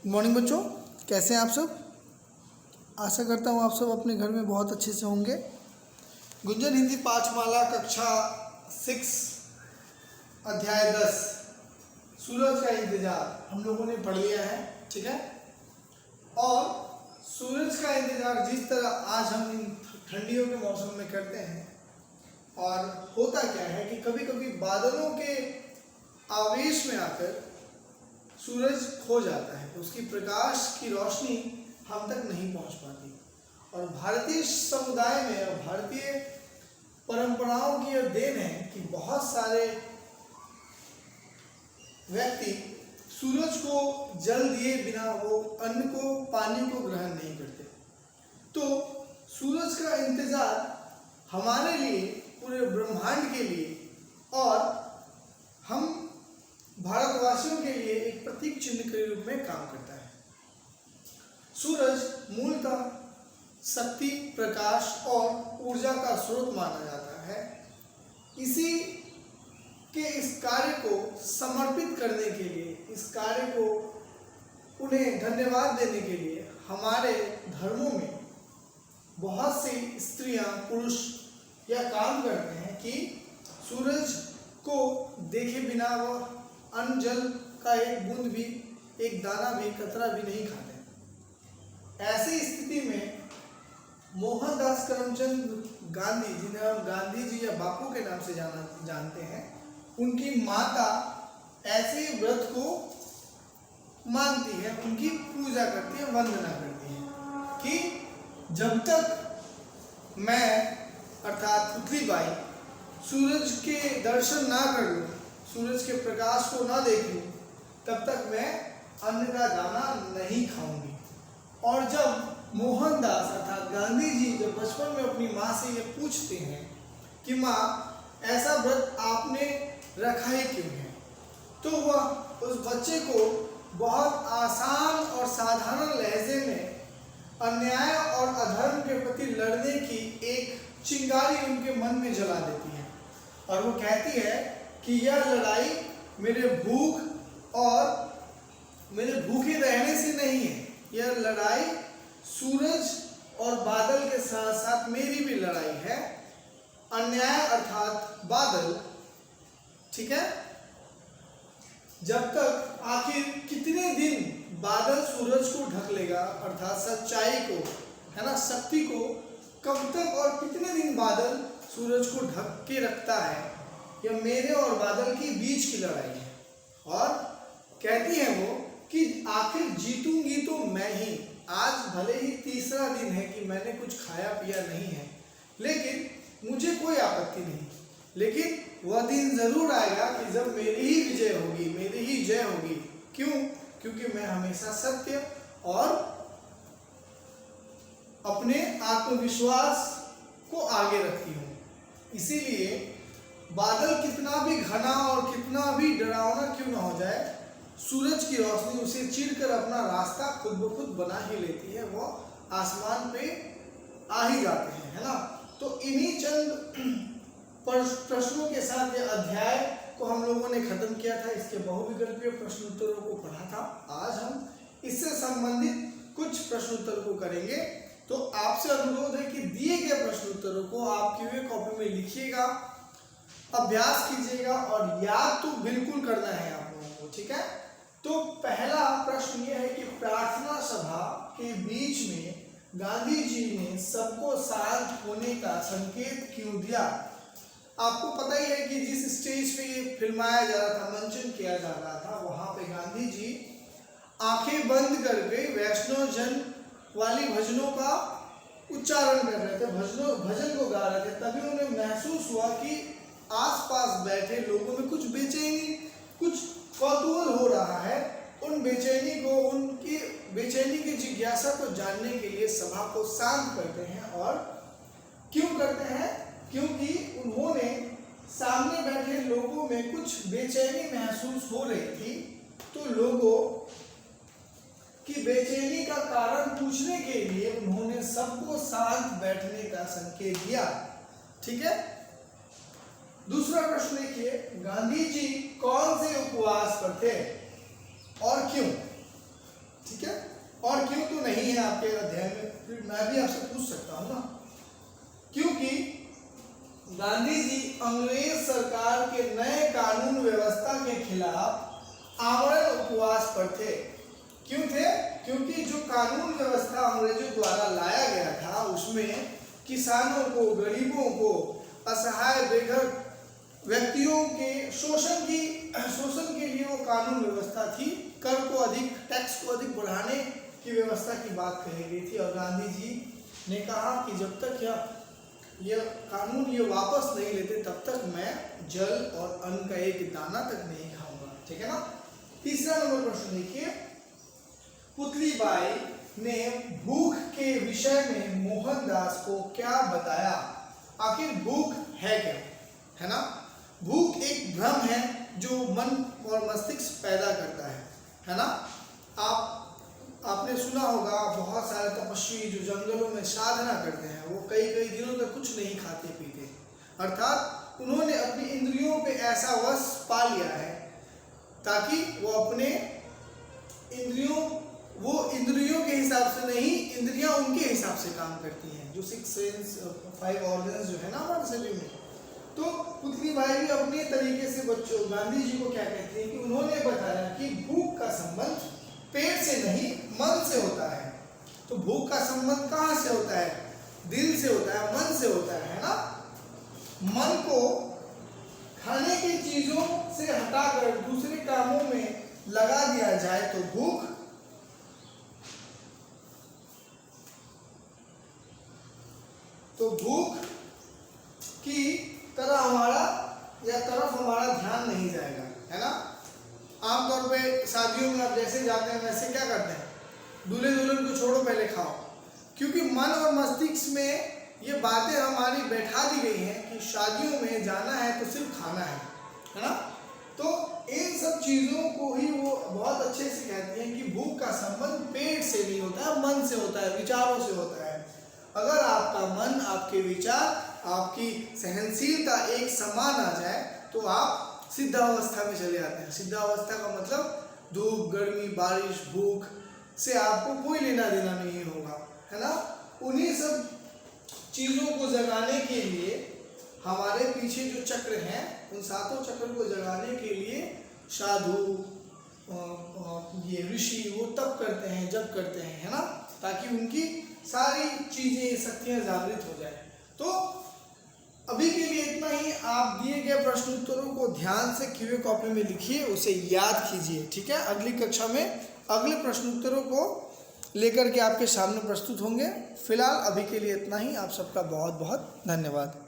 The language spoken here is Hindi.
गुड मॉर्निंग बच्चों, कैसे हैं आप सब। आशा करता हूँ आप सब अपने घर में बहुत अच्छे से होंगे। गुंजन हिंदी पाठमाला कक्षा 6 अध्याय 10 सूरज का इंतजार हम लोगों ने पढ़ लिया है, ठीक है। और सूरज का इंतजार जिस तरह आज हम इन ठंडियों के मौसम में करते हैं, और होता क्या है कि कभी कभी बादलों के आवेश में आकर सूरज खो जाता है, उसकी प्रकाश की रोशनी हम तक नहीं पहुंच पाती। और भारतीय समुदाय में और भारतीय परंपराओं की यह देन है कि बहुत सारे व्यक्ति सूरज को जल दिए बिना वो अन्न को, पानी को ग्रहण नहीं करते। तो सूरज का इंतजार हमारे लिए, पूरे ब्रह्मांड के लिए और हम भारतवासियों के लिए एक प्रतीक चिन्ह के रूप में काम करता है। सूरज मूलतः शक्ति, प्रकाश और ऊर्जा का स्रोत माना जाता है। इसी के इस कार्य को समर्पित करने के लिए, इस कार्य को उन्हें धन्यवाद देने के लिए हमारे धर्मों में बहुत सी स्त्रियां, पुरुष यह काम करते हैं कि सूरज को देखे बिना वह अन्न जल का एक बूंद भी, एक दाना भी, कतरा भी नहीं खाते। ऐसी स्थिति में मोहनदास करमचंद गांधी, जिन्हें हम गांधी जी या बापू के नाम से जानते हैं, उनकी माता ऐसे व्रत को मानती है, उनकी पूजा करती है, वंदना करती है कि जब तक मैं अर्थात पुतली बाई सूरज के दर्शन ना कर लूँ, सूरज के प्रकाश को ना देखूं, तब तक मैं अन्न का दाना नहीं खाऊंगी। और जब मोहनदास अर्थात गांधी जी जब बचपन में अपनी माँ से ये पूछते हैं कि माँ ऐसा व्रत आपने रखा ही क्यों है, तो वह उस बच्चे को बहुत आसान और साधारण लहजे में अन्याय और अधर्म के प्रति लड़ने की एक चिंगारी उनके मन में जला देती है। और वो कहती है कि यह लड़ाई मेरे भूख और मेरे भूखे रहने से नहीं है, यह लड़ाई सूरज और बादल के साथ साथ मेरी भी लड़ाई है। अन्याय अर्थात बादल, ठीक है। जब तक आखिर कितने दिन बादल सूरज को ढक लेगा, अर्थात सच्चाई को, है ना, शक्ति को कब तक और कितने दिन बादल सूरज को ढक के रखता है, यह मेरे और बादल की बीच की लड़ाई है। और कहती है वो कि आखिर जीतूंगी तो मैं ही। आज भले ही तीसरा दिन है कि मैंने कुछ खाया पिया नहीं है, लेकिन मुझे कोई आपत्ति नहीं। लेकिन वह दिन जरूर आएगा कि जब मेरी ही विजय होगी, मेरी ही जय होगी। क्यों? क्योंकि मैं हमेशा सत्य और अपने आत्मविश्वास को आगे रखती हूँ। इसीलिए बादल कितना भी घना और कितना भी डरावना क्यों ना हो जाए, सूरज की रोशनी उसे चीरकर अपना रास्ता खुद ब खुद बना ही लेती है। वो आसमान पे आ ही जाते हैं, है ना। तो इन्हीं चंद प्रश्नों के साथ ये अध्याय को हम लोगों ने खत्म किया था। इसके बहुविकल्पीय प्रश्नोत्तरों को पढ़ा था। आज हम इससे संबंधित कुछ प्रश्नोत्तर को करेंगे। तो आपसे अनुरोध है कि दिए गए प्रश्नोत्तरों को आप क्यूए कॉपी में लिखिएगा, अभ्यास कीजिएगा और याद तो बिल्कुल करना है आप लोगों को, ठीक है। तो पहला प्रश्न ये है कि प्रार्थना सभा के बीच में गांधी जी ने सबको शांत होने का संकेत क्यों दिया। आपको पता ही है कि जिस स्टेज पे ये फिल्माया जा रहा था, मंचन किया जा रहा था, वहां पे गांधी जी आंखें बंद करके वैष्णव जन वाली भजनों का उच्चारण कर रहे थे, भजन को गा रहे थे। तभी उन्हें महसूस हुआ कि आसपास बैठे लोगों में कुछ बेचैनी, कुछ कौतूहल हो रहा है। उन बेचैनी को, उनकी बेचैनी की जिज्ञासा को जानने के लिए सभा को शांत करते हैं। और क्यों करते हैं? क्योंकि उन्होंने सामने बैठे लोगों में कुछ बेचैनी महसूस हो रही थी। तो लोगों की बेचैनी का कारण पूछने के लिए उन्होंने सबको शांत बैठने का संकेत दिया, ठीक है। दूसरा प्रश्न देखिए, गांधी जी कौन से उपवास पर थे और क्यों, ठीक है। और क्यों तो नहीं है आपके अध्याय में, फिर मैं भी आपसे पूछ सकता हूँ ना, क्योंकि गांधी जी अंग्रेज सरकार के नए कानून व्यवस्था के खिलाफ आमरण उपवास पर थे। क्यों थे? क्योंकि जो कानून व्यवस्था अंग्रेजों द्वारा लाया गया था उसमें किसानों को, गरीबों को, असहाय बेघर व्यक्तियों के शोषण के लिए वो कानून व्यवस्था थी। कर को अधिक, टैक्स को अधिक बढ़ाने की व्यवस्था की बात कही गई थी और गांधी जी ने कहा कि जब तक यह कानून ये वापस नहीं लेते तब तक मैं जल और अन्न का एक दाना तक नहीं खाऊंगा। ठीक है ना। तीसरा नंबर प्रश्न देखिए, पुतलीबाई ने भूख के विषय में मोहनदास को क्या बताया? आखिर भूख है क्या? है ना। भूख एक भ्रम है जो मन और मस्तिष्क पैदा करता है ना। आपने सुना होगा बहुत सारे तपस्वी जो जंगलों में साधना करते हैं वो कई दिनों तक कुछ नहीं खाते पीते, अर्थात उन्होंने अपनी इंद्रियों पे ऐसा वश पा लिया है ताकि वो अपने इंद्रियों के हिसाब से नहीं, इंद्रियां उनके हिसाब से काम करती हैं, जो 6 सेंस 5 ऑर्गन्स जो है ना हमारे शरीर में। तो पुतलीबाई भी अपने तरीके से बच्चों गांधी जी को क्या कहती है कि उन्होंने बताया कि भूख का संबंध पेट से नहीं मन से होता है। तो भूख का संबंध कहाँ से होता है? दिल से होता है, मन से होता है ना। मन को खाने की चीजों से हटाकर दूसरे कामों में लगा दिया जाए तो भूख की तरफ हमारा ध्यान नहीं जाएगा, है ना। आमतौर पे शादियों में आप जैसे जाते हैं वैसे क्या करते हैं, दूल्हे दुल्हन को छोड़ो पहले खाओ, क्योंकि मन और मस्तिष्क में ये बातें हमारी बैठा दी गई हैं कि शादियों में जाना है तो सिर्फ खाना है ना। तो इन सब चीज़ों को ही वो बहुत अच्छे से कहती हैं कि भूख का संबंध पेट से नहीं होता है, मन से होता है, विचारों से होता है। अगर आपका मन, आपके विचार, आपकी सहनशीलता एक समान आ जाए तो आप सिद्धावस्था में चले आते हैं। सिद्धावस्था का मतलब धूप, गर्मी, बारिश, भूख से आपको कोई लेना देना नहीं होगा, है ना। उन्हीं सब चीज़ों को जगाने के लिए हमारे पीछे जो चक्र हैं, उन 7 चक्र को जगाने के लिए साधु, ये ऋषि वो तप करते हैं, जप करते हैं, है ना, ताकि उनकी सारी चीज़ें, शक्तियाँ जागृत हो जाए। तो अभी के लिए इतना ही। आप दिए गए प्रश्न उत्तरों को ध्यान से क्यूए कॉपी में लिखिए, उसे याद कीजिए। ठीक है। अगली कक्षा में अगले प्रश्न उत्तरों को लेकर के आपके सामने प्रस्तुत होंगे। फिलहाल अभी के लिए इतना ही। आप सबका बहुत बहुत धन्यवाद।